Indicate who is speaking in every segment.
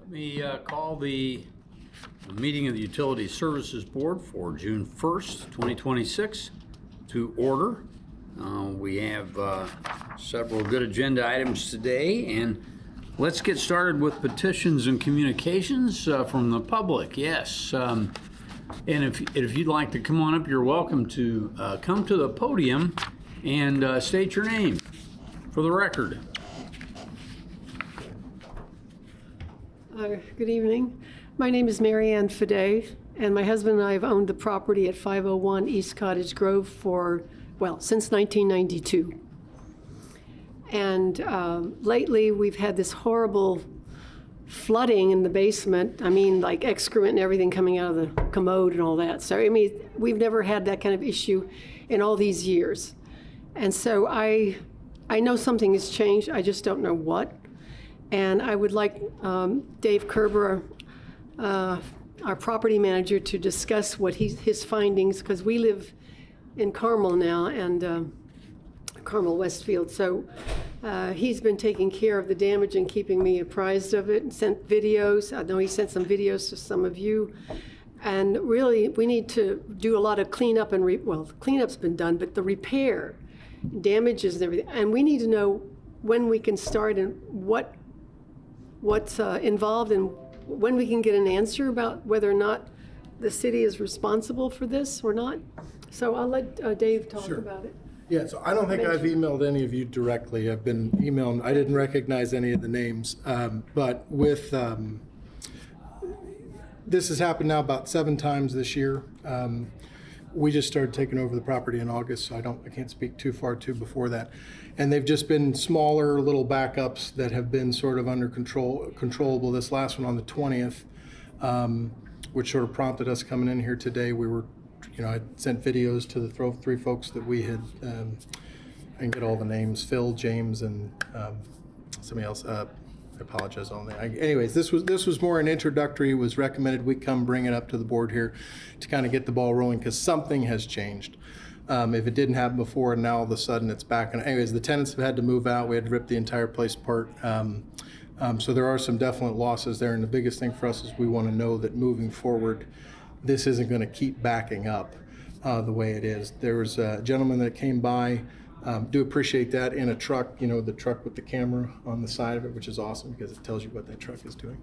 Speaker 1: Let me call the meeting of the Utility Services Board for June 1st, 2026 to order. We have several good agenda items today, and let's get started with petitions and communications from the public. Yes, and if you'd like to come on up, you're welcome to come to the podium and state your name for the record.
Speaker 2: Good evening. My name is Mary Ann Fidei, and my husband and I have owned the property at 501 East Cottage Grove since 1992. And lately, we've had this horrible flooding in the basement. I mean, like excrement and everything coming out of the commode and all that. So, I mean, we've never had that kind of issue in all these years. And so I know something has changed. I just don't know what. And I would like Dave Kerber, our property manager, to discuss what his findings, because we live in Carmel now, and Carmel Westfield. So he's been taking care of the damage and keeping me apprised of it, and sent videos. I know he sent some videos to some of you. And really, we need to do a lot of cleanup and the cleanup's been done, but the repair, damages and everything. And we need to know when we can start and what's involved, and when we can get an answer about whether or not the city is responsible for this or not. So I'll let Dave talk about it.
Speaker 3: Yeah, so I don't think I've emailed any of you directly. I've been emailing. I didn't recognize any of the names, but with this has happened now about 7 times this year. We just started taking over the property in August, so I can't speak too far before that. And they've just been smaller little backups that have been sort of under controllable. This last one on the 20th, which sort of prompted us coming in here today. We were, I sent videos to the 3 folks that we had, I can get all the names, Phil, James, and somebody else. I apologize on that. Anyways, this was more an introductory. It was recommended we come bring it up to the board here to kind of get the ball rolling, because something has changed. If it didn't happen before, and now all of a sudden it's back. And anyways, the tenants have had to move out. We had to rip the entire place apart. So there are some definite losses there. And the biggest thing for us is we want to know that moving forward, this isn't going to keep backing up the way it is. There was a gentleman that came by. Do appreciate that, in a truck, the truck with the camera on the side of it, which is awesome because it tells you what that truck is doing.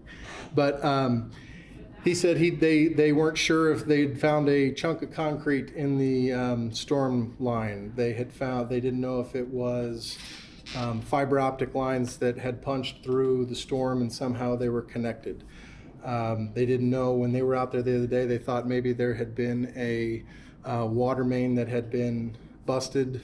Speaker 3: But he said they weren't sure if they'd found a chunk of concrete in the storm line. They didn't know if it was fiber optic lines that had punched through the storm and somehow they were connected. They didn't know when they were out there the other day. They thought maybe there had been a water main that had been busted,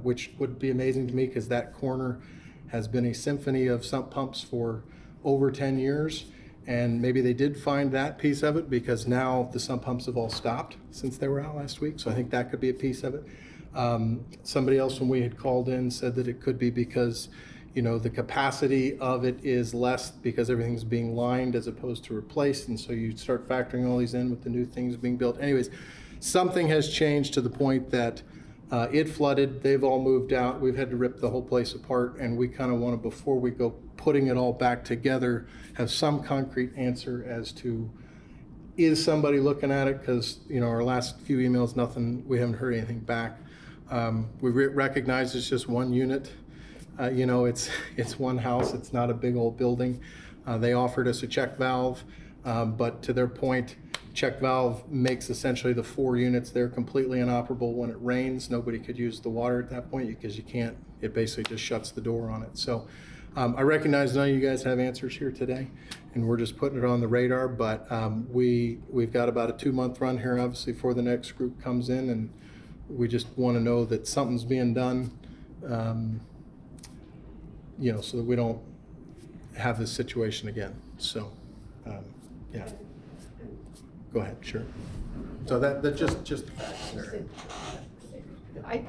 Speaker 3: which would be amazing to me because that corner has been a symphony of sump pumps for over 10 years. And maybe they did find that piece of it because now the sump pumps have all stopped since they were out last week. So I think that could be a piece of it. Somebody else when we had called in said that it could be because, the capacity of it is less because everything's being lined as opposed to replaced. And so you start factoring all these in with the new things being built. Anyways, something has changed to the point that it flooded. They've all moved out. We've had to rip the whole place apart, and we kind of want to, before we go putting it all back together, have some concrete answer as to, is somebody looking at it? Because our last few emails, we haven't heard anything back. We recognize it's just one unit. It's one house. It's not a big old building. They offered us a check valve, but to their point, check valve makes essentially the 4 units there completely inoperable when it rains. Nobody could use the water at that point because you can't. It basically just shuts the door on it. So I recognize none of you guys have answers here today, and we're just putting it on the radar. But we've got about a 2-month run here, obviously, before the next group comes in, and we just want to know that something's being done, so that we don't have this situation again. So, yeah. Go ahead, sure. So that just the facts there.
Speaker 2: I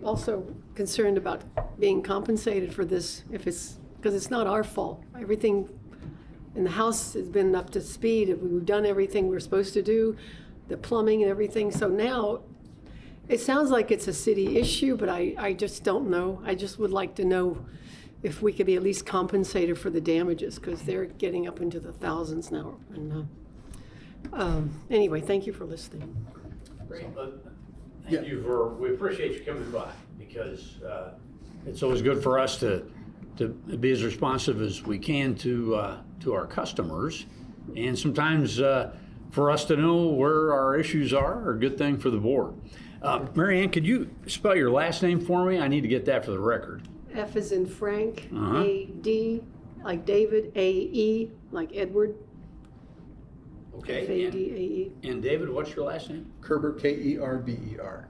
Speaker 2: also concerned about being compensated for this because it's not our fault. Everything in the house has been up to speed. We've done everything we're supposed to do, the plumbing and everything. So now it sounds like it's a city issue, but I just don't know. I just would like to know if we could be at least compensated for the damages, because they're getting up into the thousands now. And anyway, thank you for listening.
Speaker 1: Great.
Speaker 3: Yeah.
Speaker 1: We appreciate you coming by, because it's always good for us to be as responsive as we can to our customers, and sometimes for us to know where our issues are a good thing for the board. Mary Ann, could you spell your last name for me? I need to get that for the record.
Speaker 2: F is in Frank,
Speaker 1: Uh-huh.
Speaker 2: A-D like David, A-E like Edward,
Speaker 1: Okay.
Speaker 2: F-A-D-A-E.
Speaker 1: And David, what's your last name?
Speaker 3: Kerber, K-E-R-B-E-R.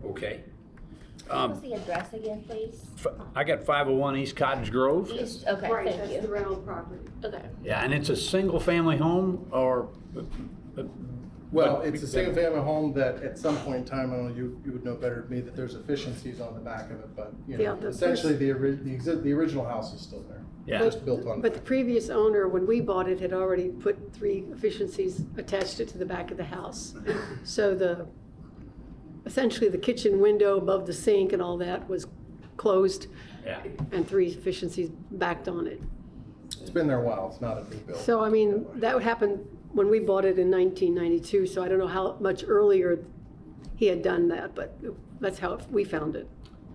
Speaker 1: Okay.
Speaker 4: What's the address again, please?
Speaker 1: I got 501 East Cottage Grove.
Speaker 4: East, okay,
Speaker 2: Right,
Speaker 4: thank
Speaker 2: that's the
Speaker 4: you.
Speaker 2: rental property.
Speaker 4: Okay.
Speaker 1: Yeah, and it's a single-family home, or?
Speaker 3: Well, it's a single-family home that at some point in time, I don't know, you would know better than me, that there's efficiencies on the back of it, but, you
Speaker 2: Yeah,
Speaker 3: know,
Speaker 2: the
Speaker 3: essentially the original house is still there.
Speaker 1: Yeah.
Speaker 3: Just built on.
Speaker 2: But the previous owner, when we bought it, had already put 3 efficiencies, attached it to the back of the house. So essentially the kitchen window above the sink and all that was closed,
Speaker 1: Yeah.
Speaker 2: and 3 efficiencies backed on it.
Speaker 3: It's been there a while, it's not a new build.
Speaker 2: So, I mean, that happened when we bought it in 1992, so I don't know how much earlier he had done that, but that's how we found it.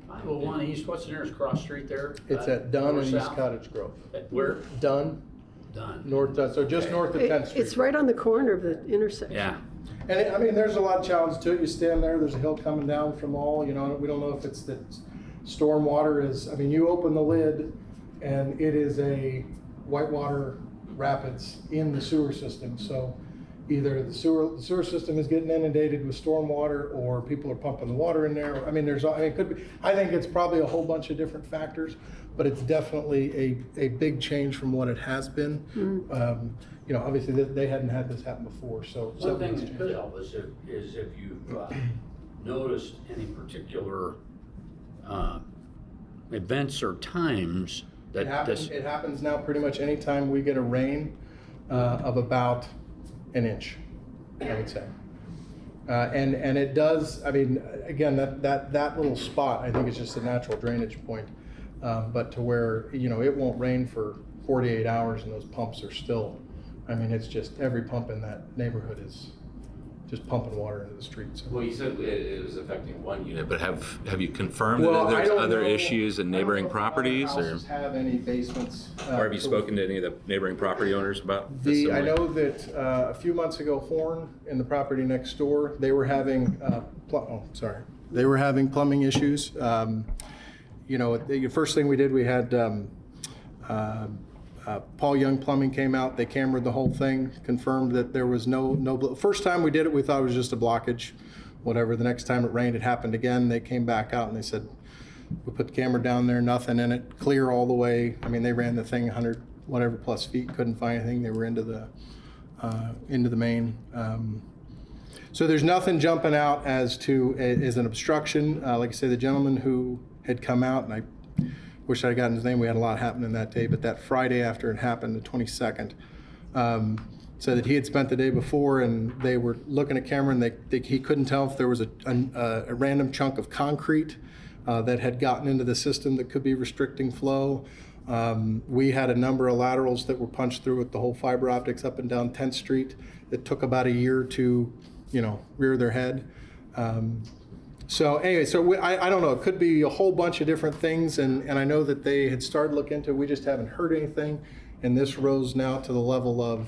Speaker 1: 501 East, what's the nearest cross street there?
Speaker 3: It's at Dunn and East
Speaker 1: South?
Speaker 3: Cottage Grove.
Speaker 1: Where?
Speaker 3: Dunn,
Speaker 1: Dunn.
Speaker 3: north, so just north of 10th Street.
Speaker 2: It's right on the corner of the intersection.
Speaker 1: Yeah.
Speaker 3: And I mean, there's a lot of challenge to it. You stand there, there's a hill coming down from all, you know, we don't know if it's that storm water is, I mean, you open the lid and it is a whitewater rapids in the sewer system. So either the sewer system is getting inundated with storm water, or people are pumping the water in there. I mean, it could be, I think it's probably a whole bunch of different factors, but it's definitely a big change from what it has been. You know, obviously they hadn't had this happen before, so.
Speaker 1: One thing
Speaker 3: something's
Speaker 1: that
Speaker 3: changed.
Speaker 1: could help is if you've noticed any particular events or times
Speaker 3: It
Speaker 1: that this.
Speaker 3: happens now pretty much anytime we get a rain of about an inch, I would say. And it does, I mean, again, that little spot, I think is just a natural drainage point. But to where, you know, it won't rain for 48 hours and those pumps are still, I mean, it's just every pump in that neighborhood is just pumping water into the streets.
Speaker 5: Well, you said it was affecting one unit, but have you confirmed
Speaker 3: Well,
Speaker 5: that
Speaker 3: I
Speaker 5: there's
Speaker 3: don't
Speaker 5: other
Speaker 3: know-
Speaker 5: issues in neighboring
Speaker 3: I don't know if
Speaker 5: properties,
Speaker 3: other
Speaker 5: or
Speaker 3: houses have any basements?
Speaker 5: have you
Speaker 3: so-
Speaker 5: spoken to any of the neighboring property owners about this?
Speaker 3: I know that a few months ago, Horn in the property next door, they were having, they were having plumbing issues. You know, the first thing we did, we had Paul Young Plumbing came out, they cameraed the whole thing, confirmed that there was first time we did it, we thought it was just a blockage, whatever. The next time it rained, it happened again. They came back out and they said, we put the camera down there, nothing in it, clear all the way. I mean, they ran the thing 100 whatever plus feet, couldn't find anything. They were into the main. So there's nothing jumping out as an obstruction. Like I said, the gentleman who had come out, and I wish I'd gotten his name, we had a lot happening that day, but that Friday after it happened, the 22nd, said that he had spent the day before and they were looking at camera and he couldn't tell if there was a random chunk of concrete that had gotten into the system that could be restricting flow. We had a number of laterals that were punched through with the whole fiber optics up and down 10th Street. It took about a year to, rear their head. So anyway, I don't know, it could be a whole bunch of different things, and I know that they had started looking into it, we just haven't heard anything, and this rose now to the level of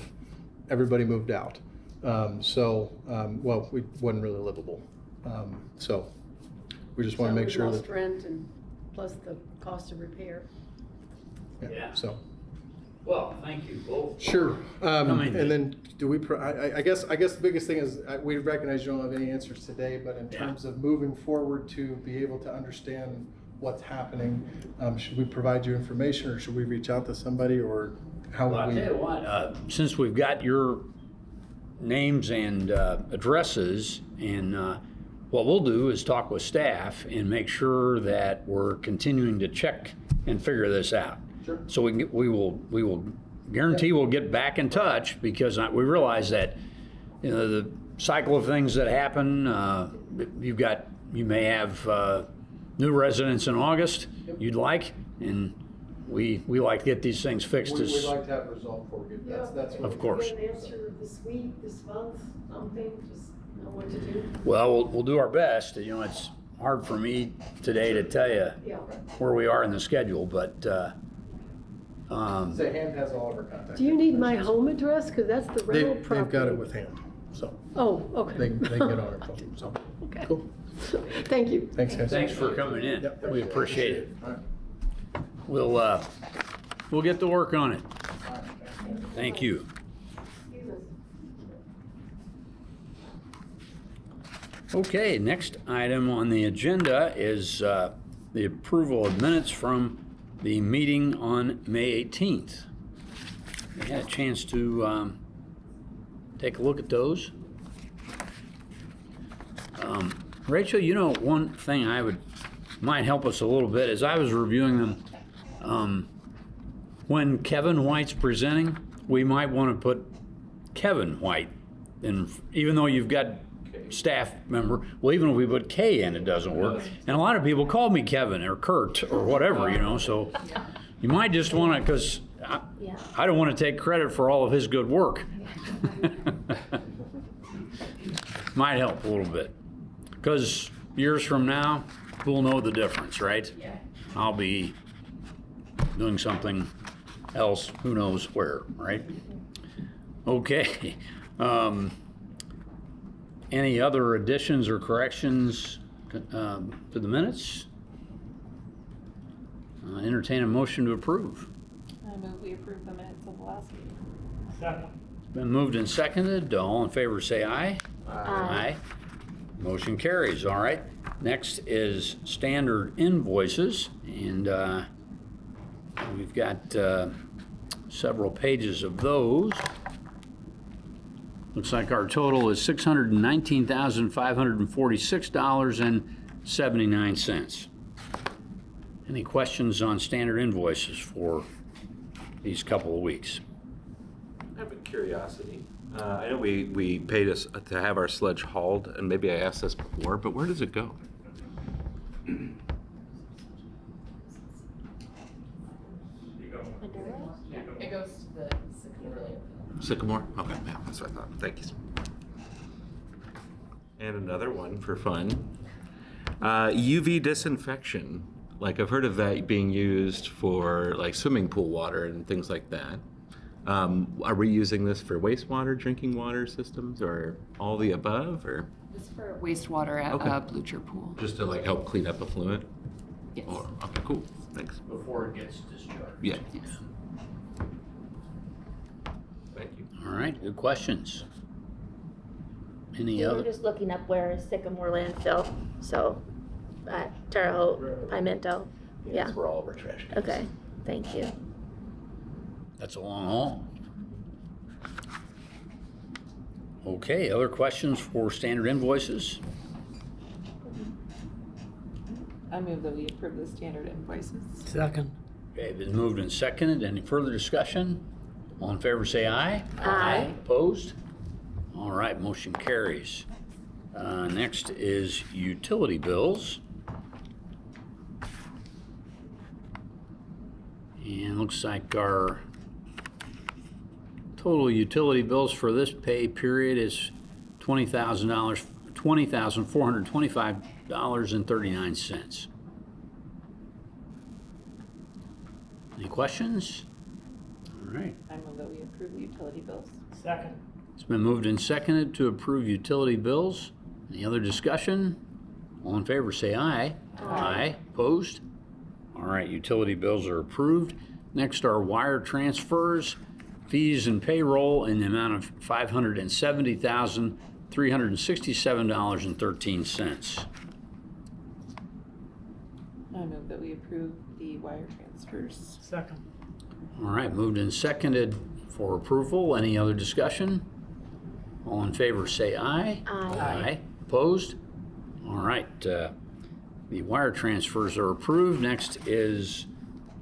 Speaker 3: everybody moved out. Well, we wasn't really livable. So we just want to make sure
Speaker 2: We lost
Speaker 3: that,
Speaker 2: rent and plus the cost of repair.
Speaker 1: Yeah.
Speaker 3: so.
Speaker 1: Well, thank you both.
Speaker 3: Sure.
Speaker 1: mean-
Speaker 3: And then do we, I guess the biggest thing is, we recognize you don't have any answers today, but in
Speaker 1: Yeah.
Speaker 3: terms of moving forward to be able to understand what's happening, should we provide you information or should we reach out to somebody, or how
Speaker 1: Well, I'll
Speaker 3: would
Speaker 1: tell you
Speaker 3: we?
Speaker 1: what, since we've got your names and addresses, and what we'll do is talk with staff and make sure that we're continuing to check and figure this out.
Speaker 3: Sure.
Speaker 1: So we will guarantee we'll get back in touch, because we realize that, the cycle of things that happen, you may have new residents in August you'd like, and we like to get these things fixed
Speaker 3: We'd
Speaker 1: as,
Speaker 3: like to have it resolved before we get, that's what.
Speaker 1: Of course.
Speaker 2: Get an answer this week, this month, something, just know what to do.
Speaker 1: well, we'll do our best. You know, it's hard for me today to tell you
Speaker 2: Yeah.
Speaker 1: where we are in the schedule, but,
Speaker 3: Say Hand has all of our contact.
Speaker 2: Do you need my home address? Because that's the rental property.
Speaker 3: They've got it with Hand, so
Speaker 2: Oh, okay.
Speaker 3: they can get on our phone, so.
Speaker 2: Okay.
Speaker 3: Cool.
Speaker 2: Thank you.
Speaker 3: Thanks, guys.
Speaker 1: thanks for coming in.
Speaker 3: Yep.
Speaker 1: We appreciate it.
Speaker 3: All right.
Speaker 1: We'll get to work on it. Thank you. Okay, next item on the agenda is the approval of minutes from the meeting on May 18th. We had a chance to take a look at those. Rachel, you know, one thing might help us a little bit is I was reviewing them. When Kevin White's presenting, we might want to put Kevin White, and even though you've got staff member, well, even if we put K in, it doesn't work. And a lot of people call me Kevin or Kurt or whatever, you know, so you might just want to, because I don't want to take credit for all of his good work. Might help a little bit, because years from now, we'll know the difference, right? I'll be doing something else, who knows where, right? Okay. Any other additions or corrections to the minutes? Entertain a motion to approve.
Speaker 6: I move we approve the minutes of the last meeting.
Speaker 7: Second.
Speaker 1: Been moved and seconded. All in favor say aye. Aye. Motion carries. All right. Next is standard invoices, and we've got several pages of those. Looks like our total is $619,546.79. Any questions on standard invoices for these couple of weeks?
Speaker 5: I have a curiosity. I know we paid us to have our sludge hauled, and maybe I asked this before, but where does it go?
Speaker 6: It goes to the Sycamore.
Speaker 5: Sycamore? Okay, yeah, that's what I thought. Thank you. And another one for fun. UV disinfection. Like, I've heard of that being used for like swimming pool water and things like that. Are we using this for wastewater, drinking water systems, or all the above, or
Speaker 6: It's for wastewater at
Speaker 5: Okay.
Speaker 6: Blucher Pool.
Speaker 5: just to like help clean up effluent?
Speaker 6: Yes.
Speaker 5: Or, okay, cool. Thanks.
Speaker 1: Before it gets discharged.
Speaker 5: Yeah.
Speaker 6: Yes.
Speaker 5: Thank you.
Speaker 1: All right, good questions. Any
Speaker 4: We were
Speaker 1: other?
Speaker 4: just looking up where Sycamore landfill, so, Terre Haute, Pimento, yeah,
Speaker 5: That's where all of our trash goes.
Speaker 4: okay, thank you.
Speaker 1: That's a long haul. Okay, other questions for standard invoices?
Speaker 6: I move that we approve the standard invoices.
Speaker 7: Second.
Speaker 1: Okay, been moved and seconded. Any further discussion? All in favor say aye.
Speaker 4: Aye.
Speaker 1: Opposed? All right, motion carries. Next is utility bills. And looks like our total utility bills for this pay period is $20,000, $20,425.39. Any questions? All right.
Speaker 6: I move that we approve the utility bills.
Speaker 7: Second.
Speaker 1: It's been moved and seconded to approve utility bills. Any other discussion? All in favor say aye. Aye. Opposed? All right, utility bills are approved. Next are wire transfers, fees and payroll in the amount of $570,367.13.
Speaker 6: I move that we approve the wire transfers.
Speaker 7: Second.
Speaker 1: All right, moved and seconded for approval. Any other discussion? All in favor say aye.
Speaker 4: Aye.
Speaker 1: Opposed? All right, the wire transfers are approved. Next is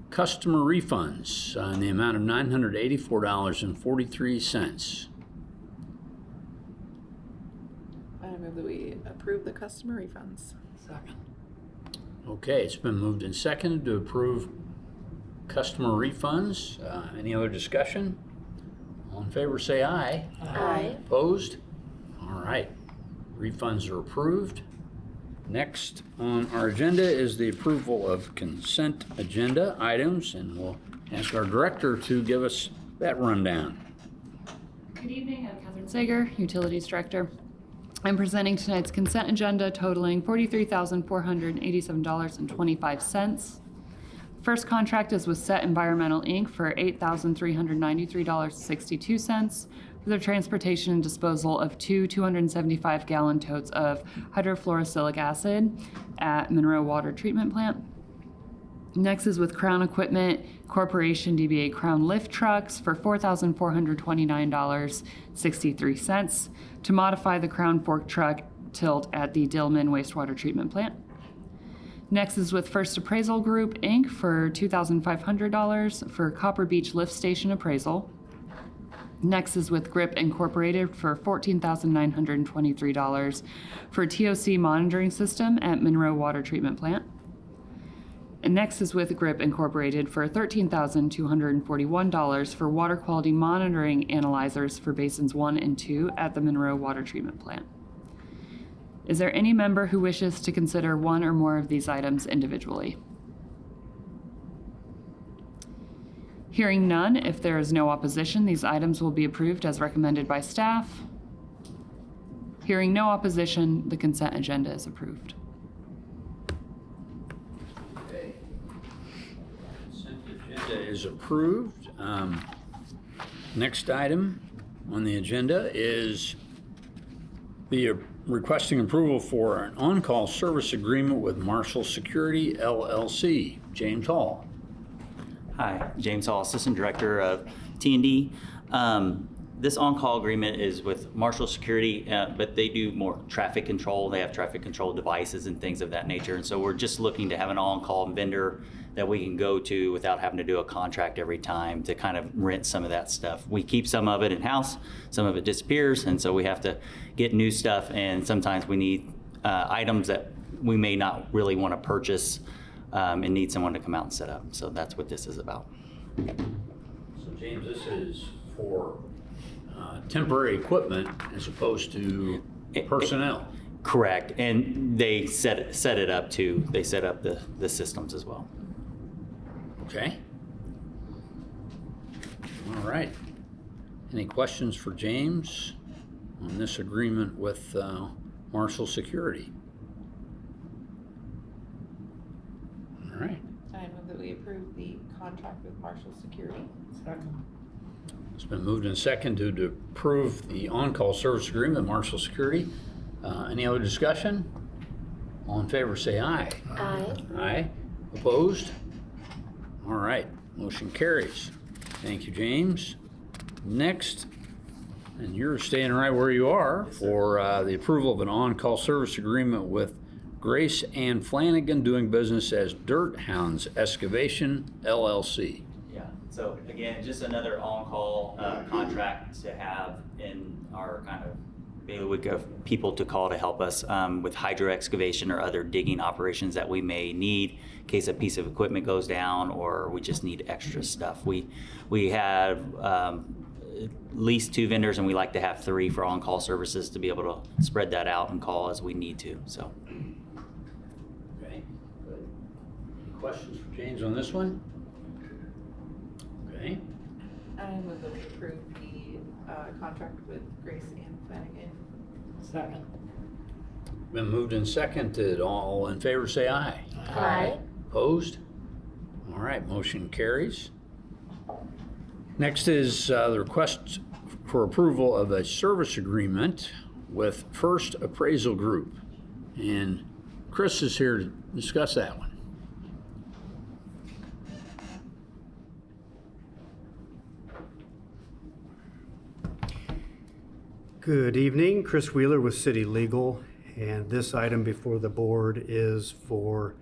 Speaker 1: customer refunds in the amount of $984.43.
Speaker 6: I move that we approve the customer refunds.
Speaker 7: Second.
Speaker 1: Okay, it's been moved and seconded to approve customer refunds. Any other discussion? All in favor say aye.
Speaker 4: Aye.
Speaker 1: Opposed? All right. Refunds are approved. Next on our agenda is the approval of consent agenda items, and we'll ask our director to give us that rundown.
Speaker 7: Good evening, I'm Catherine Sager, Utilities Director. I'm presenting tonight's consent agenda totaling $43,487.25. First contract is with Set Environmental, Inc. for $8,393.62 for the transportation and disposal of two 275-gallon totes of hydrofluorosilicic acid at Monroe Water Treatment Plant. Next is with Crown Equipment Corporation DBA Crown Lift Trucks for $4,429.63 to modify the Crown fork truck tilt at the Dillman Wastewater Treatment Plant. Next is with First Appraisal Group, Inc. for $2,500 for Copper Beach Lift Station appraisal. Next is with Grip Incorporated for $14,923 for TOC monitoring system at Monroe Water Treatment Plant. And next is with Grip Incorporated for $13,241 for water quality monitoring analyzers for basins 1 and 2 at the Monroe Water Treatment Plant. Is there any member who wishes to consider one or more of these items individually? Hearing none, if there is no opposition, these items will be approved as recommended by staff. Hearing no opposition, the consent agenda is approved.
Speaker 1: Okay. Consent agenda is approved. Next item on the agenda is the requesting approval for an on-call service agreement with Marshall Security, LLC. James Hall.
Speaker 8: Hi, James Hall, Assistant Director of T&D. This on-call agreement is with Marshall Security, but they do more traffic control. They have traffic control devices and things of that nature. And so we're just looking to have an on-call vendor that we can go to without having to do a contract every time to kind of rent some of that stuff. We keep some of it in-house, some of it disappears, and so we have to get new stuff, and sometimes we need items that we may not really want to purchase and need someone to come out and set up. So that's what this is about.
Speaker 1: So James, this is for temporary equipment as opposed to personnel.
Speaker 8: Correct, and they set it up too. They set up the systems as well.
Speaker 1: Okay. All right. Any questions for James on this agreement with Marshall Security? All right.
Speaker 6: I move that we approve the contract with Marshall Security.
Speaker 1: It's been moved and seconded to approve the on-call service agreement with Marshall Security. Any other discussion? All in favor say aye.
Speaker 4: Aye.
Speaker 1: Aye. Opposed? All right, motion carries. Thank you, James. Next, and you're staying right where you are, for the approval of an on-call service agreement with Grace Ann Flanagan, doing business as Dirt Hounds Excavation, LLC.
Speaker 8: Yeah, so again, just another on-call contract to have in our kind of bailiwick of people to call to help us with hydro excavation or other digging operations that we may need in case a piece of equipment goes down or we just need extra stuff. We have at least 2 vendors, and we like to have 3 for on-call services to be able to spread that out and call as we need to. So.
Speaker 1: Okay, good. Any questions for James on this one? Okay.
Speaker 6: I move that we approve the contract with Grace Ann Flanagan.
Speaker 1: Second. Been moved and seconded. All in favor say aye.
Speaker 4: Aye.
Speaker 1: Opposed? All right, motion carries. Next is the request for approval of a service agreement with First Appraisal Group. And Chris is here to discuss that one.
Speaker 9: Good evening, Chris Wheeler with City Legal, and this item before the board is for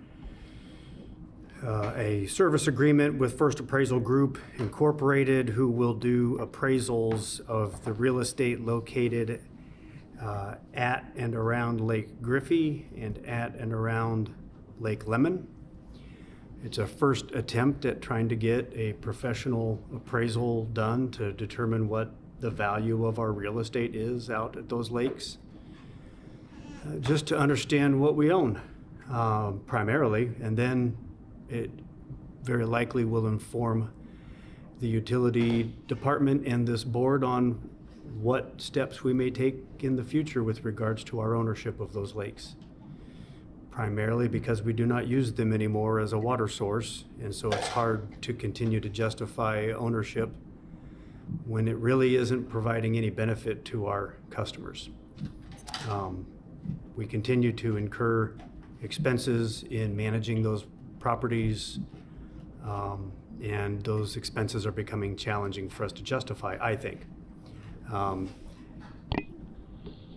Speaker 9: a service agreement with First Appraisal Group Incorporated, who will do appraisals of the real estate located at and around Lake Griffey and at and around Lake Lemon. It's a first attempt at trying to get a professional appraisal done to determine what the value of our real estate is out at those lakes. Just to understand what we own, primarily, and then it very likely will inform the utility department and this board on what steps we may take in the future with regards to our ownership of those lakes. Primarily because we do not use them anymore as a water source, and so it's hard to continue to justify ownership when it really isn't providing any benefit to our customers. We continue to incur expenses in managing those properties, and those expenses are becoming challenging for us to justify, I think.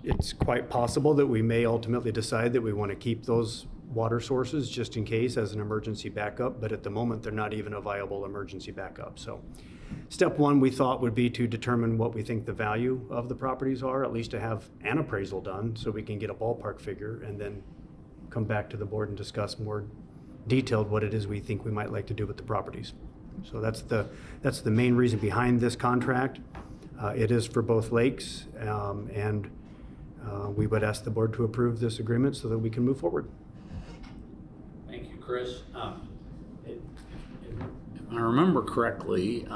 Speaker 9: It's quite possible that we may ultimately decide that we want to keep those water sources just in case as an emergency backup, but at the moment they're not even a viable emergency backup. So step one we thought would be to determine what we think the value of the properties are, at least to have an appraisal done so we can get a ballpark figure, and then come back to the board and discuss more detailed what it is we think we might like to do with the properties. So that's the main reason behind this contract. It is for both lakes, and we would ask the board to approve this agreement so that we can move forward.
Speaker 1: Thank you, Chris. If I remember correctly,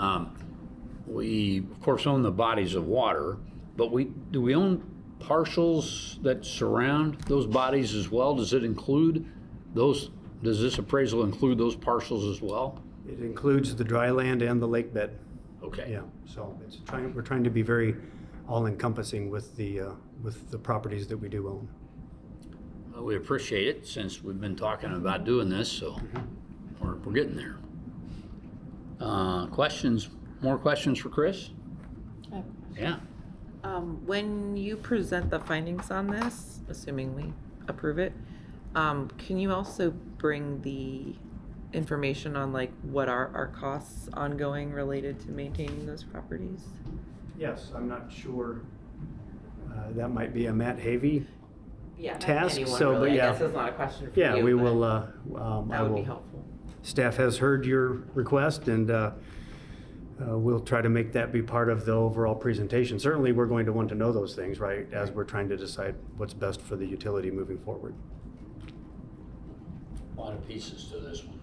Speaker 1: we, of course, own the bodies of water, but do we own parcels that surround those bodies as well? Does it include those? Does this appraisal include those parcels as well?
Speaker 9: It includes the dry land and the lake bed.
Speaker 1: Okay.
Speaker 9: Yeah, so we're trying to be very all-encompassing with the properties that we do own.
Speaker 1: Well, we appreciate it since we've been talking about doing this, so we're getting there. Questions? More questions for Chris? Yeah.
Speaker 6: When you present the findings on this, assuming we approve it, can you also bring the information on like what are our costs ongoing related to maintaining those properties?
Speaker 9: Yes, I'm not sure. That might be a Matt Havey task.
Speaker 6: Anyone
Speaker 9: So,
Speaker 6: really.
Speaker 9: but yeah,
Speaker 6: I guess it's not a question for
Speaker 9: yeah,
Speaker 6: you.
Speaker 9: we
Speaker 6: but
Speaker 9: will.
Speaker 6: That would be helpful.
Speaker 9: Staff has heard your request, and we'll try to make that be part of the overall presentation. Certainly, we're going to want to know those things, right, as we're trying to decide what's best for the utility moving forward.
Speaker 1: A lot of pieces to this one,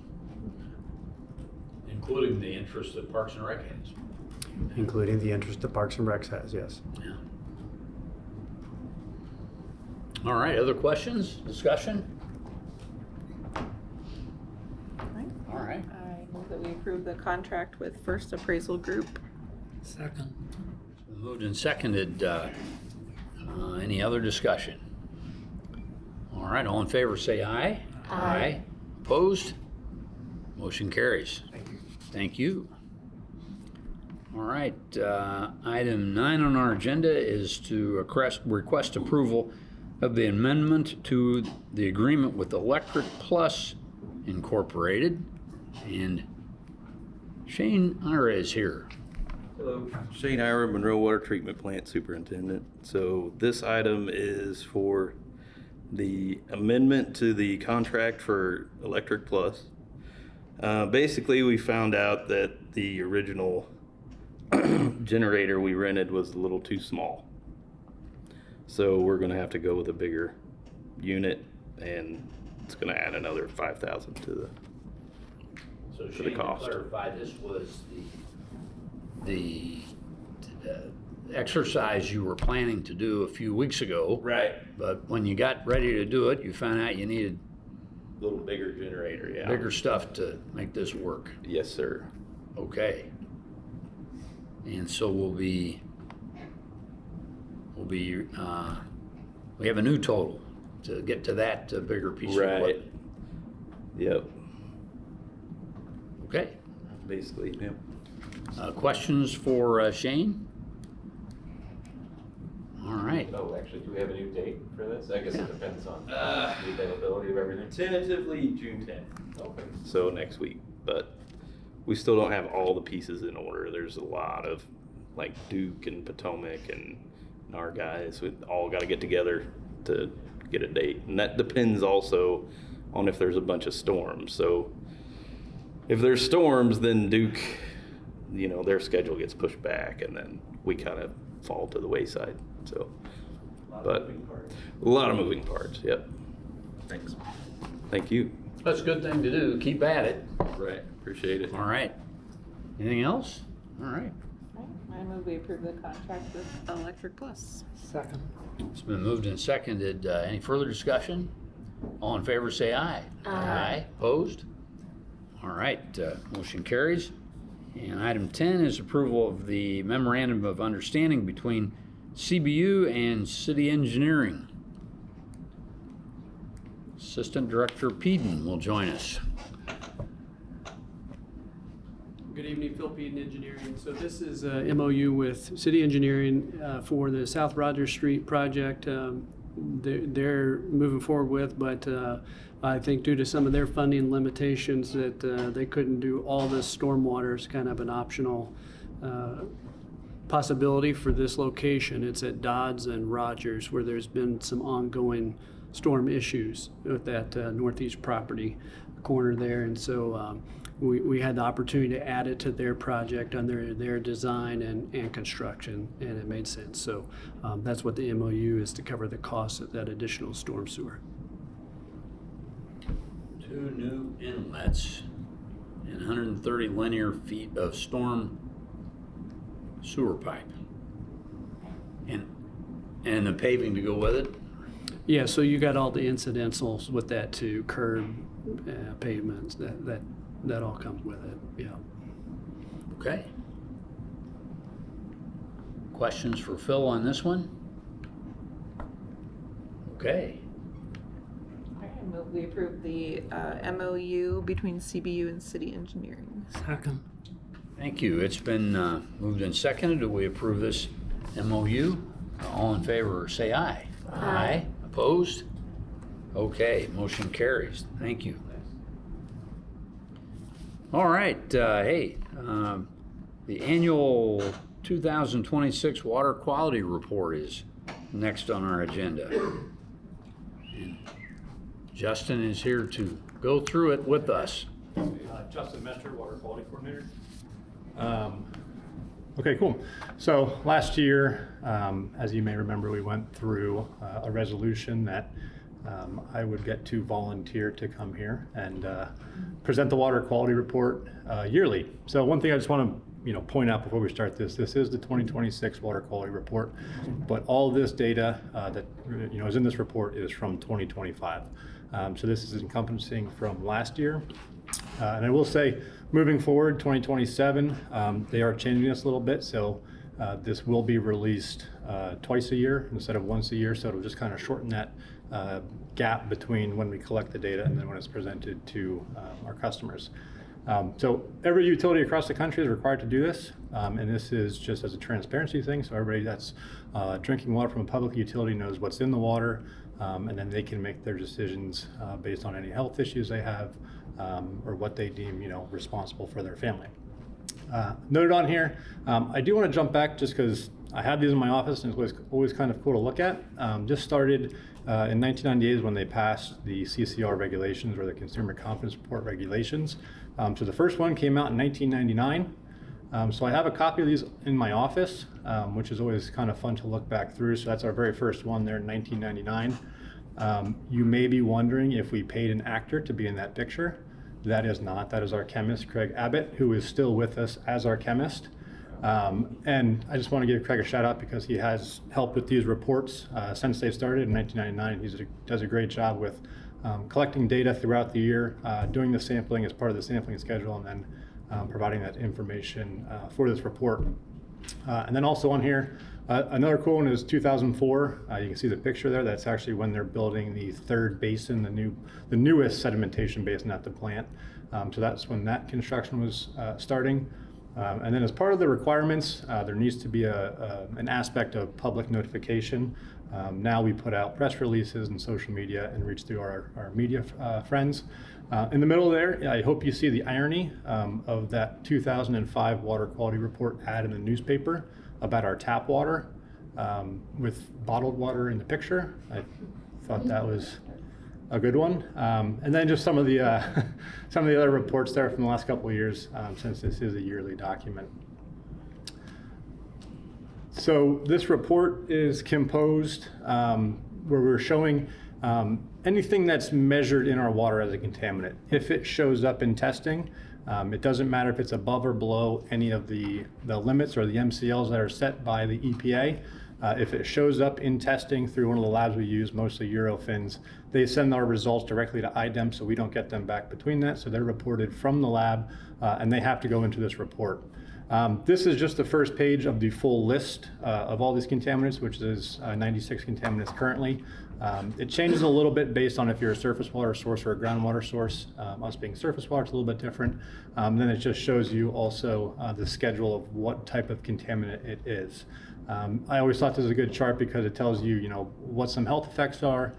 Speaker 1: including the interest that Parks and Rec has.
Speaker 9: Including the interest that Parks and Recs has, yes.
Speaker 1: Yeah. All right, other questions, discussion? All right.
Speaker 6: I move that we approve the contract with First Appraisal Group.
Speaker 1: Second. Moved and seconded. Any other discussion? All right, all in favor say aye. Aye. Opposed? Motion carries. Thank you. Thank you. All right, item 9 on our agenda is to request approval of the amendment to the agreement with Electric Plus Incorporated. And Shane Ira is here.
Speaker 10: Hello, Shane Ira, Monroe Water Treatment Plant Superintendent. So this item is for the amendment to the contract for Electric Plus. Basically, we found out that the original generator we rented was a little too small. So we're gonna have to go with a bigger unit, and it's gonna add another $5,000 to
Speaker 1: So
Speaker 10: For the
Speaker 1: Shane,
Speaker 10: cost.
Speaker 1: to clarify, this was the exercise you were planning to do a few weeks ago.
Speaker 10: Right.
Speaker 1: But when you got ready to do it, you found out you needed
Speaker 10: a little bigger generator, yeah.
Speaker 1: bigger stuff to make this work.
Speaker 10: Yes, sir.
Speaker 1: Okay. And so we have a new total to get to that bigger piece of
Speaker 10: Right.
Speaker 1: equipment.
Speaker 10: Yep.
Speaker 1: Okay.
Speaker 10: Basically, yep.
Speaker 1: Questions for Shane? All right.
Speaker 11: Oh, actually, do we have a new date for this? I guess
Speaker 1: Yeah.
Speaker 11: it depends on the availability of everything.
Speaker 10: Tentatively June 10th.
Speaker 11: Okay.
Speaker 10: So next week, but we still don't have all the pieces in order. There's a lot of like Duke and Potomac and our guys. We all got to get together to get a date, and that depends also on if there's a bunch of storms. So if there's storms, then Duke, their schedule gets pushed back, and then we kind of fall to the wayside. So, but a lot of moving parts. Yep.
Speaker 5: Thanks.
Speaker 10: Thank you.
Speaker 1: That's a good thing to do. Keep at it.
Speaker 10: Right. Appreciate it.
Speaker 1: All right. Anything else? All right.
Speaker 6: I move we approve the contract with Electric Plus.
Speaker 3: Second.
Speaker 1: It's been moved and seconded. Any further discussion? All in favor say aye. Aye. Opposed? All right, motion carries. And item 10 is approval of the memorandum of understanding between CBU and City Engineering. Assistant Director Peden will join us.
Speaker 12: Good evening, Phil Peden, Engineering. So this is a MOU with City Engineering for the South Rogers Street project. They're moving forward with, but I think due to some of their funding limitations that they couldn't do all this stormwater. It's kind of an optional possibility for this location. It's at Dodds and Rogers, where there's been some ongoing storm issues with that northeast property corner there. And so we had the opportunity to add it to their project under their design and construction, and it made sense. So that's what the MOU is, to cover the cost of that additional storm sewer.
Speaker 1: 2 new inlets and 130 linear feet of storm sewer pipe. And the paving to go with it?
Speaker 12: Yeah, so you got all the incidentals with that too, curb, pavements, that all comes with it, yeah.
Speaker 1: Okay. Questions for Phil on this one? Okay.
Speaker 6: I move we approve the MOU between CBU and City Engineering.
Speaker 3: Second.
Speaker 1: Thank you. It's been moved and seconded. Do we approve this MOU? All in favor say aye. Aye. Opposed? Okay, motion carries. Thank you. All right, hey, the annual 2026 Water Quality Report is next on our agenda. And Justin is here to go through it with us.
Speaker 13: Justin Messer, Water Quality Coordinator. Okay, cool. So last year, as you may remember, we went through a resolution that I would get to volunteer to come here and present the water quality report yearly. So one thing I just want to point out before we start this is the 2026 water quality report, but all this data that is in this report is from 2025. So this is encompassing from last year. And I will say, moving forward, 2027, they are changing this a little bit. So this will be released twice a year instead of once a year. So it'll just kind of shorten that gap between when we collect the data and then when it's presented to our customers. So every utility across the country is required to do this. And this is just as a transparency thing. So everybody that's drinking water from a public utility knows what's in the water. And then they can make their decisions based on any health issues they have or what they deem responsible for their family. Noted on here, I do want to jump back just because I have these in my office and it's always kind of cool to look at. Just started in 1998 when they passed the CCR regulations, or the Consumer Confidence Report regulations. So the first one came out in 1999. So I have a copy of these in my office, which is always kind of fun to look back through. So that's our very first one there in 1999. You may be wondering if we paid an actor to be in that picture. That is not. That is our chemist, Craig Abbott, who is still with us as our chemist. And I just want to give Craig a shout out because he has helped with these reports since they started in 1999. He does a great job with collecting data throughout the year, doing the sampling as part of the sampling schedule, and then providing that information for this report. And then also on here, another cool one is 2004. You can see the picture there. That's actually when they're building the third basin, the newest sedimentation basin at the plant. So that's when that construction was starting. And then as part of the requirements, there needs to be an aspect of public notification. Now we put out press releases and social media and reach through our media friends. In the middle there, I hope you see the irony of that 2005 water quality report ad in the newspaper about our tap water with bottled water in the picture. I thought that was a good one. And then just some of the some of the other reports there from the last couple of years, since this is a yearly document. So this report is composed where we're showing anything that's measured in our water as a contaminant. If it shows up in testing, it doesn't matter if it's above or below any of the limits or the MCLs that are set by the EPA. If it shows up in testing through one of the labs we use, mostly Eurofins, they send our results directly to IDEM, so we don't get them back between that. So they're reported from the lab, and they have to go into this report. This is just the first page of the full list of all these contaminants, which is 96 contaminants currently. It changes a little bit based on if you're a surface water source or a groundwater source. Us being surface water, it's a little bit different. Then it just shows you also the schedule of what type of contaminant it is. I always thought this was a good chart because it tells you, what some health effects are,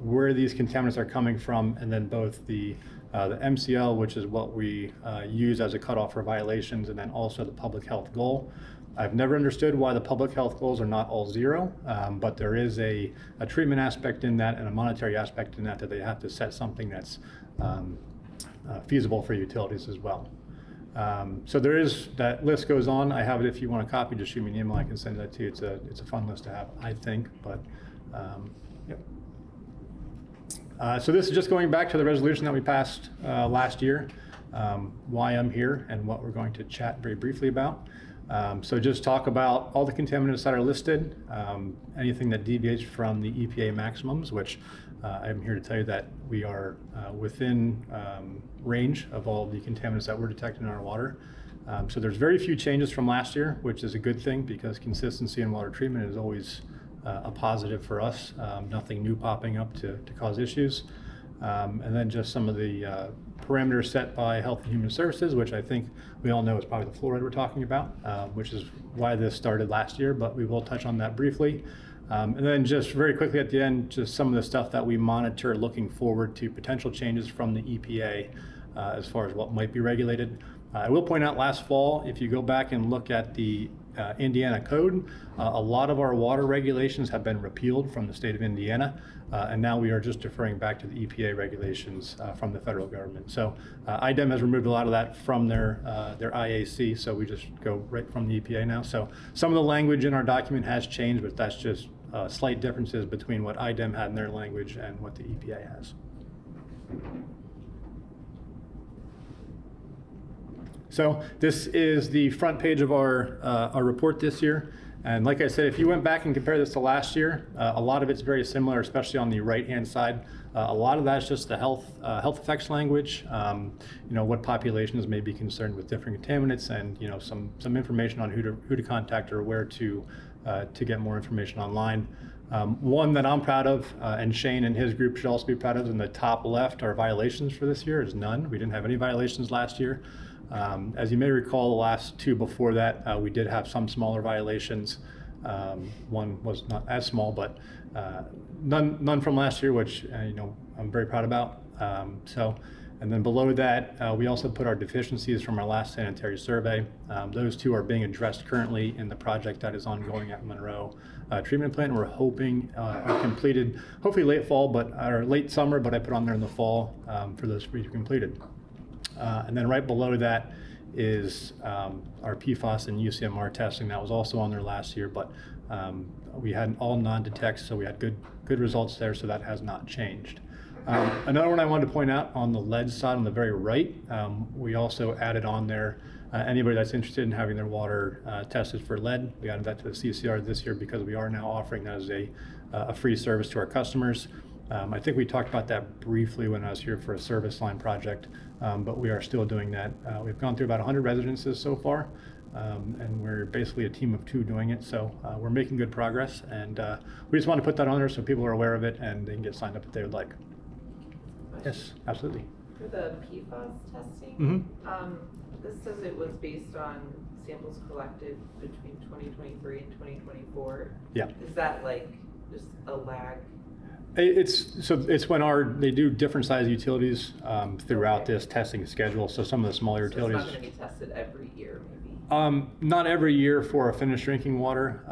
Speaker 13: where these contaminants are coming from, and then both the MCL, which is what we use as a cutoff for violations, and then also the public health goal. I've never understood why the public health goals are not all zero, but there is a treatment aspect in that and a monetary aspect in that they have to set something that's feasible for utilities as well. So there is, that list goes on. I have it if you want a copy, just shoot me an email, I can send that to you. It's a fun list to have, I think, but yep. So this is just going back to the resolution that we passed last year, why I'm here and what we're going to chat very briefly about. So just talk about all the contaminants that are listed, anything that deviates from the EPA maximums, which I'm here to tell you that we are within range of all the contaminants that we're detecting in our water. So there's very few changes from last year, which is a good thing because consistency in water treatment is always a positive for us. Nothing new popping up to cause issues. And then just some of the parameters set by Health and Human Services, which I think we all know is probably the fluoride we're talking about, which is why this started last year, but we will touch on that briefly. And then just very quickly at the end, just some of the stuff that we monitor looking forward to potential changes from the EPA as far as what might be regulated. I will point out last fall, if you go back and look at the Indiana code, a lot of our water regulations have been repealed from the state of Indiana, and now we are just deferring back to the EPA regulations from the federal government. So IDEM has removed a lot of that from their IAC, so we just go right from the EPA now. So some of the language in our document has changed, but that's just slight differences between what IDEM had in their language and what the EPA has. So this is the front page of our report this year. And like I said, if you went back and compare this to last year, a lot of it's very similar, especially on the right-hand side. A lot of that's just the health effects language, what populations may be concerned with different contaminants, and some information on who to contact or where to get more information online. One that I'm proud of, and Shane and his group should also be proud of, in the top left, our violations for this year is none. We didn't have any violations last year. As you may recall, the last two before that, we did have some smaller violations. One was not as small, but none from last year, which I'm very proud about. And then below that, we also put our deficiencies from our last sanitary survey. Those two are being addressed currently in the project that is ongoing at Monroe Treatment Plant. We're hoping are completed, hopefully late fall, or late summer, but I put on there in the fall for those to be completed. And then right below that is our PFAS and UCMR testing. That was also on there last year, but we had all non-detects, so we had good results there, so that has not changed. Another one I wanted to point out on the lead side on the very right, we also added on there anybody that's interested in having their water tested for lead. We added that to the CCR this year because we are now offering that as a free service to our customers. I think we talked about that briefly when I was here for a service line project, but we are still doing that. We've gone through about 100 residences so far, and we're basically a team of 2 doing it, so we're making good progress, and we just want to put that on there so people are aware of it and they can get signed up if they would like. Yes, absolutely.
Speaker 6: For the PFAS testing, this says it was based on samples collected between 2023 and 2024.
Speaker 13: Yeah.
Speaker 6: Is that like just a lag?
Speaker 13: It's when they do different size utilities throughout this testing schedule. So some of the smaller utilities.
Speaker 6: It's not going to be tested every year, maybe.
Speaker 13: Not every year for our finished drinking water,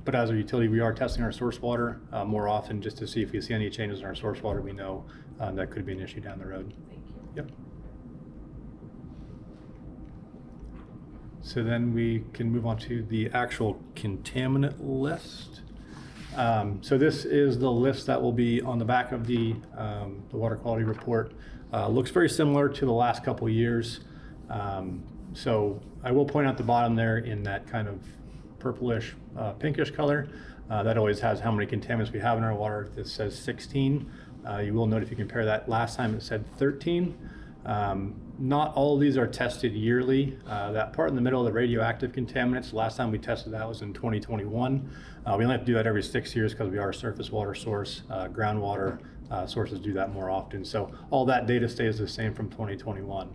Speaker 13: but as a utility, we are testing our source water more often just to see if we see any changes in our source water. We know that could be an issue down the road.
Speaker 6: Thank you.
Speaker 13: Yep. So then we can move on to the actual contaminant list. So this is the list that will be on the back of the water quality report. Looks very similar to the last couple of years. So I will point out the bottom there in that kind of purplish, pinkish color. That always has how many contaminants we have in our water. This says 16. You will note if you compare that, last time it said 13. Not all of these are tested yearly. That part in the middle of the radioactive contaminants, last time we tested that was in 2021. We only have to do that every 6 years because we are a surface water source. Groundwater sources do that more often. So all that data stays the same from 2021.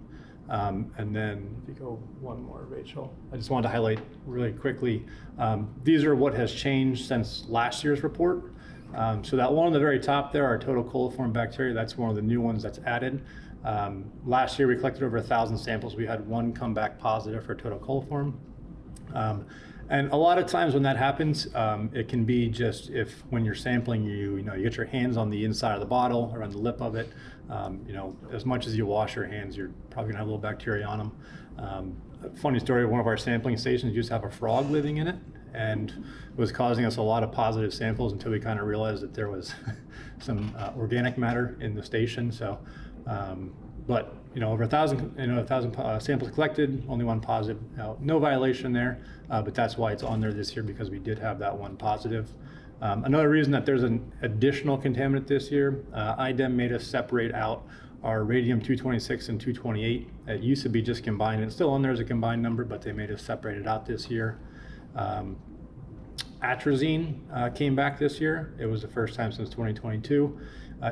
Speaker 13: And then if you go one more, Rachel, I just wanted to highlight really quickly, these are what has changed since last year's report. So that one on the very top there, our total coliform bacteria, that's one of the new ones that's added. Last year we collected over 1,000 samples. We had one come back positive for total coliform. And a lot of times when that happens, it can be just if when you're sampling, you get your hands on the inside of the bottle or on the lip of it. As much as you wash your hands, you're probably gonna have a little bacteria on them. A funny story, one of our sampling stations used to have a frog living in it, and it was causing us a lot of positive samples until we kind of realized that there was some organic matter in the station. So, but over 1,000 samples collected, only one positive. No violation there, but that's why it's on there this year, because we did have that one positive. Another reason that there's an additional contaminant this year, IDEM made us separate out our radium-226 and 228. It used to be just combined, and it's still on there as a combined number, but they made us separate it out this year. Atrazine came back this year. It was the first time since 2022.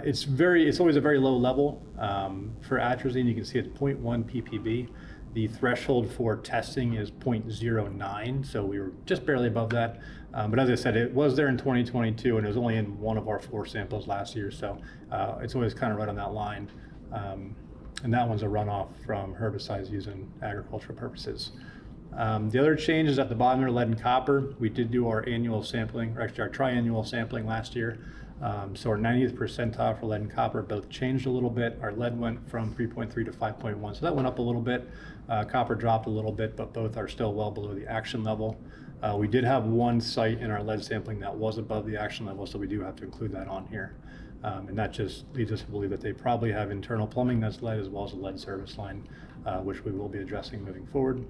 Speaker 13: It's always a very low level. For atrazine, you can see it's 0.1 ppb. The threshold for testing is 0.09, so we were just barely above that. But as I said, it was there in 2022, and it was only in one of our 4 samples last year, so it's always kind of right on that line. And that one's a runoff from herbicides used in agricultural purposes. The other change is at the bottom there, lead and copper. We did do our annual sampling, or actually our triannual sampling last year. So our 90th percentile for lead and copper both changed a little bit. Our lead went from 3.3 to 5.1, so that went up a little bit. Copper dropped a little bit, but both are still well below the action level. We did have one site in our lead sampling that was above the action level, so we do have to include that on here. And that just leads us to believe that they probably have internal plumbing that's lead, as well as a lead service line, which we will be addressing moving forward.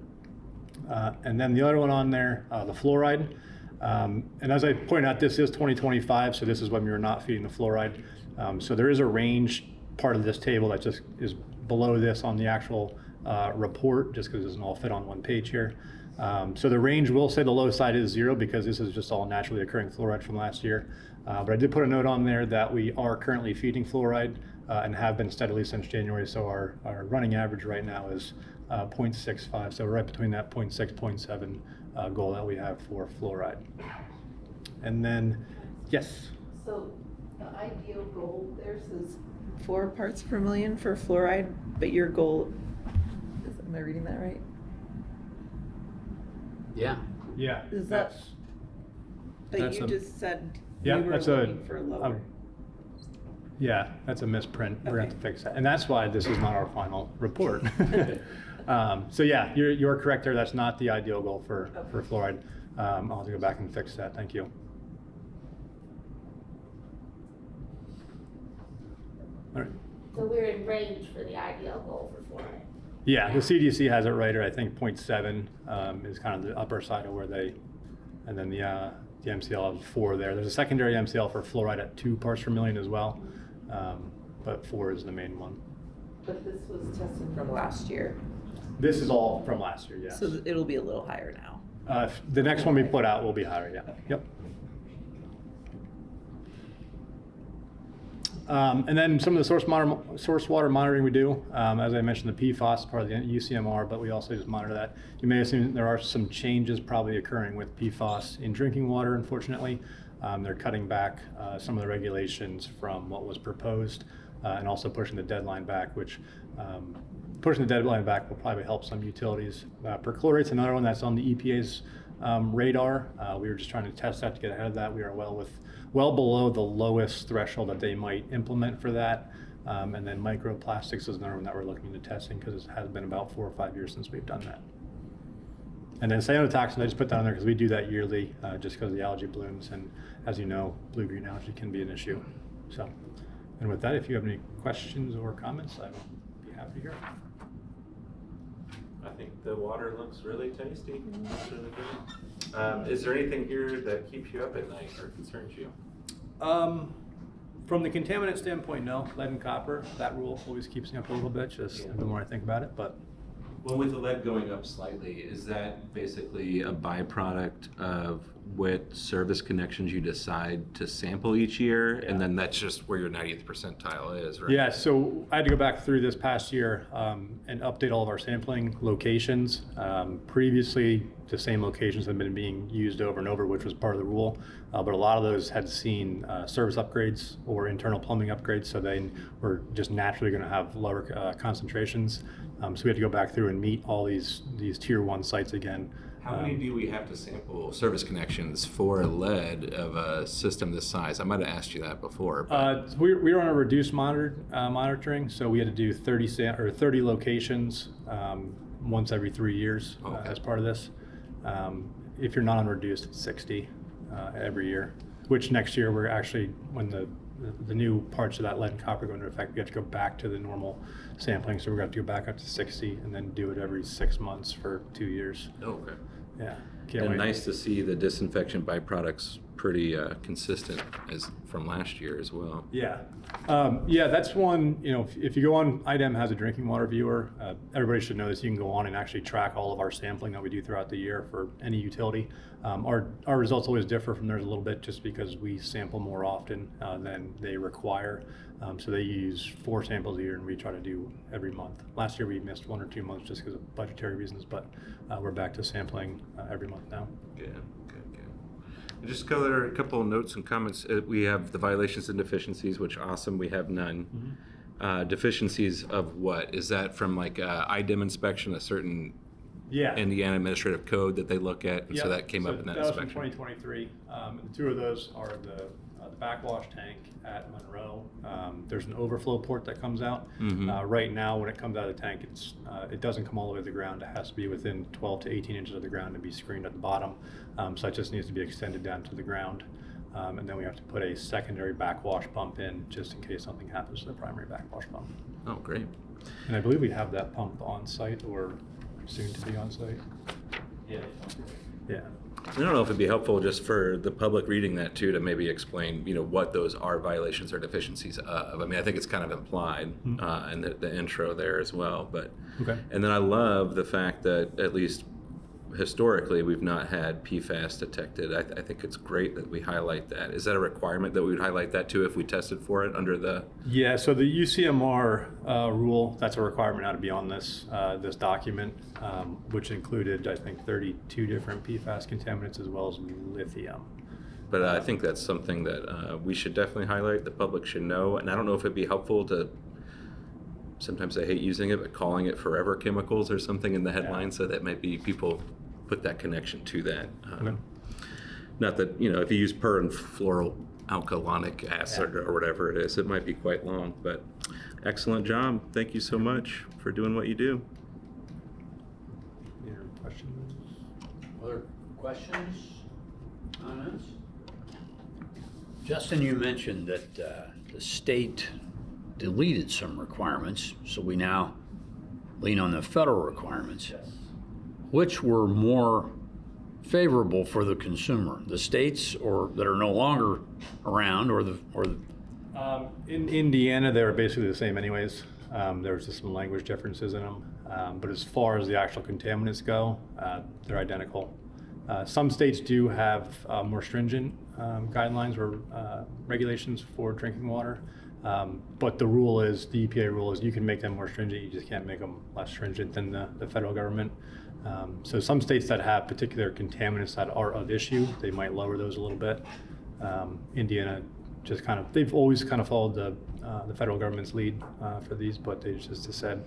Speaker 13: And then the other one on there, the fluoride. And as I pointed out, this is 2025, so this is when we were not feeding the fluoride. So there is a range part of this table that just is below this on the actual report, just because it doesn't all fit on one page here. So the range will say the low side is 0, because this is just all naturally occurring fluoride from last year. But I did put a note on there that we are currently feeding fluoride and have been steadily since January. So our running average right now is 0.65, so right between that 0.6, 0.7 goal that we have for fluoride. And then, yes?
Speaker 6: So the ideal goal there says 4 parts per million for fluoride, but your goal, am I reading that right?
Speaker 1: Yeah.
Speaker 13: Yeah.
Speaker 6: Is that, but
Speaker 13: that's
Speaker 6: you
Speaker 13: a-
Speaker 6: just said
Speaker 13: Yeah,
Speaker 6: you were
Speaker 13: that's
Speaker 6: looking for lower.
Speaker 13: Yeah, that's a misprint. We're gonna have to
Speaker 6: Okay.
Speaker 13: fix that. And that's why this is not our final report. So yeah, you're correct there. That's not the ideal goal for fluoride. I'll have to go back and fix that. Thank you. All right.
Speaker 4: So we're in range for the ideal goal for fluoride.
Speaker 13: Yeah, the CDC has it right, or I think 0.7 is kind of the upper side of where they, and then the MCL has 4 there. There's a secondary MCL for fluoride at 2 parts per million as well, but 4 is the main one.
Speaker 6: But this was tested from last year,
Speaker 13: This is all from last year, yes.
Speaker 6: so it'll be a little higher now.
Speaker 13: The next one we put out will be higher, yeah. Yep. And then some of the source water monitoring we do, as I mentioned, the PFAS is part of the UCMR, but we also just monitor that. You may have seen there are some changes probably occurring with PFAS in drinking water, unfortunately. They're cutting back some of the regulations from what was proposed. and also pushing the deadline back, which pushing the deadline back will probably help some utilities. Perchlorate's another one that's on the EPA's radar. We were just trying to test that to get ahead of that. We are well below the lowest threshold that they might implement for that. And then microplastics is another one that we're looking into testing because it has been about 4 or 5 years since we've done that. And then cyanotoxin, I just put that on there because we do that yearly just because of the algae blooms. And as you know, blue-green algae can be an issue. So, and with that, if you have any questions or comments, I will be happy to hear.
Speaker 5: I think the water looks really tasty. It's really good. Is there anything here that keeps you up at night or concerns you?
Speaker 13: From the contaminant standpoint, no. Lead and copper, that rule always keeps me up a little bit, just the more I think about it. But
Speaker 5: Well, with the lead going up slightly, is that basically a byproduct of what service connections you decide to sample each year? And then that's just where your 90th percentile is, right?
Speaker 13: yeah, so I had to go back through this past year and update all of our sampling locations. Previously, the same locations had been being used over and over, which was part of the rule. But a lot of those had seen service upgrades or internal plumbing upgrades, so they were just naturally going to have lower concentrations. So we had to go back through and meet all these tier 1 sites again.
Speaker 5: How many do we have to sample service connections for lead of a system this size? I might have asked you that before.
Speaker 13: We were on a reduced monitoring, so we had to do 30 locations once every 3 years as part of this. If you're not on reduced, it's 60 every year, which next year we're actually, when the new parts of that lead and copper go into effect, we have to go back to the normal sampling. So we're going to have to go back up to 60 and then do it every 6 months for 2 years.
Speaker 5: Oh, okay.
Speaker 13: Yeah.
Speaker 5: And nice to see the disinfection byproducts pretty consistent as from last year as well.
Speaker 13: Yeah. Yeah, that's one, if you go on, IDEM has a drinking water viewer. Everybody should know this. You can go on and actually track all of our sampling that we do throughout the year for any utility. Our results always differ from theirs a little bit just because we sample more often than they require. So they use 4 samples a year and we try to do every month. Last year we missed 1 or 2 months just because of budgetary reasons, but we're back to sampling every month now.
Speaker 5: Good. Just cover a couple of notes and comments. We have the violations and deficiencies, which awesome. We have none.
Speaker 13: Mm-hmm.
Speaker 5: Deficiencies of what? Is that from like IDEM inspection, a certain Indiana administrative code that they look at, and so that came up in that inspection?
Speaker 13: That was from 2023. And 2 of those are the backwash tank at Monroe. There's an overflow port that comes out.
Speaker 5: Mm-hmm.
Speaker 13: Right now, when it comes out of the tank, it doesn't come all the way to the ground. It has to be within 12 to 18 inches of the ground and be screened at the bottom. So it just needs to be extended down to the ground. And then we have to put a secondary backwash pump in just in case something happens to the primary backwash pump.
Speaker 5: Oh, great.
Speaker 13: And I believe we have that pump on site or soon to be on site. Yeah.
Speaker 5: I don't know if it'd be helpful just for the public reading that too to maybe explain, what those are violations or deficiencies of. I mean, I think it's kind of implied in the intro there as well. But and then I love the fact that at least historically we've not had PFAS detected. I think it's great that we highlight that. Is that a requirement that we would highlight that too if we tested for it under the? Yeah.
Speaker 13: So the UCMR rule, that's a requirement now to be on this document, which included I think 32 different PFAS contaminants as well as lithium.
Speaker 5: But I think that's something that we should definitely highlight. The public should know, and I don't know if it'd be helpful to. Sometimes I hate using it, but calling it forever chemicals or something in the headline, so that maybe people put that connection to that. Not that, if you use per and fluoroalkylonic acid or whatever it is, it might be quite long, but excellent job. Thank you so much for doing what you do.
Speaker 13: Any questions?
Speaker 1: Other questions, comments? Justin, you mentioned that the state deleted some requirements, so we now lean on the federal requirements.
Speaker 13: Yes.
Speaker 1: Which were more favorable for the consumer, the states or that are no longer around, or the
Speaker 13: in Indiana, they were basically the same anyways. There was just some language differences in them, but as far as the actual contaminants go, they're identical. Some states do have more stringent guidelines or regulations for drinking water. But the EPA rule is you can make them more stringent, you just can't make them less stringent than the federal government. So some states that have particular contaminants that are of issue, they might lower those a little bit. Indiana just kind of, they've always kind of followed the federal government's lead for these, but they just said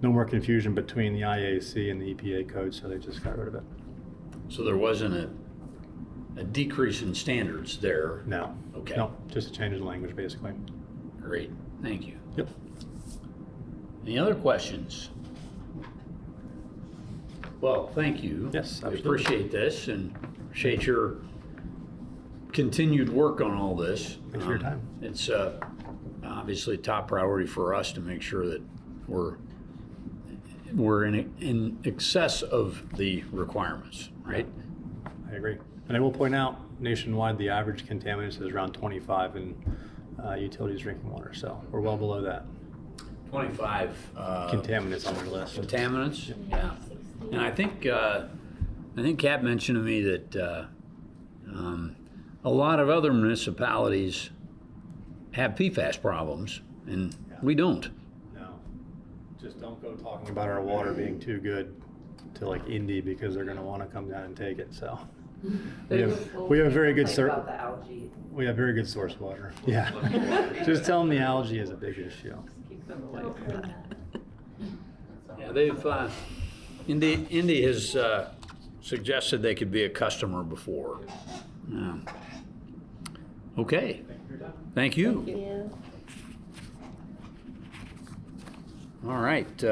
Speaker 13: no more confusion between the IAC and the EPA code, so they just got rid of it.
Speaker 1: So there wasn't a decrease in standards there?
Speaker 13: No.
Speaker 1: Okay.
Speaker 13: No, just a change in language, basically.
Speaker 1: Great, thank you.
Speaker 13: Yep.
Speaker 1: Any other questions? Well, thank you.
Speaker 13: Yes,
Speaker 1: I
Speaker 13: absolutely.
Speaker 1: appreciate this and appreciate your continued work on all this.
Speaker 13: Thanks for your time.
Speaker 1: It's obviously a top priority for us to make sure that we're in excess of the requirements, right?
Speaker 13: I agree. And I will point out, nationwide, the average contaminants is around 25 in utilities drinking water, so we're well below that.
Speaker 1: 25
Speaker 13: Contaminants on their list.
Speaker 1: Contaminants, yeah. And I think Kat mentioned to me that a lot of other municipalities have PFAS problems, and we don't.
Speaker 13: No, just don't go talking about our water being too good to like Indy, because they're going to want to come down and take it. So we have very good we have very good source water. Yeah, just tell them the algae is a big issue.
Speaker 6: Keep them away from that.
Speaker 1: Yeah, they've Indy has suggested they could be a customer before. Yeah. Okay. Thank you.
Speaker 4: Yeah.
Speaker 1: All right.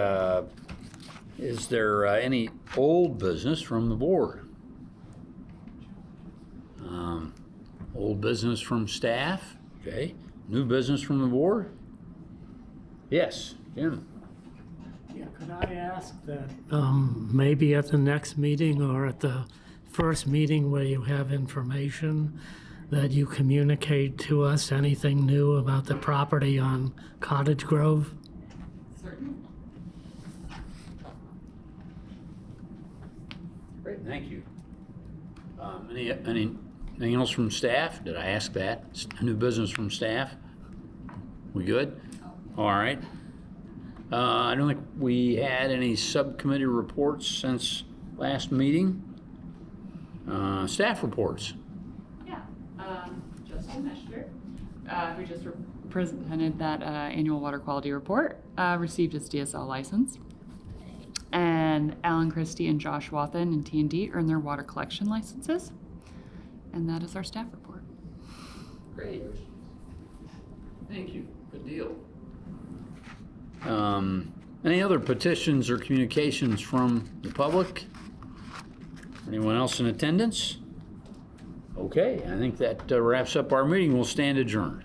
Speaker 1: Is there any old business from the board? Old business from staff? Okay. New business from the board? Yes, Jim.
Speaker 14: Yeah, could I ask that maybe at the next meeting or at the first meeting where you have information, that you communicate to us anything new about the property on Cottage Grove?
Speaker 7: Certainly.
Speaker 1: Great, thank you. Anything else from staff? Did I ask that? New business from staff? We good? All right. I don't think we had any subcommittee reports since last meeting. Staff reports.
Speaker 7: Yeah, Justin Mescher, who just presented that annual water quality report, received his DSL license. And Alan Christie and Josh Wathen and T&D earned their water collection licenses. And that is our staff report.
Speaker 1: Great. Thank you. Good deal. Any other petitions or communications from the public? Anyone else in attendance? Okay, I think that wraps up our meeting. We'll stand adjourned.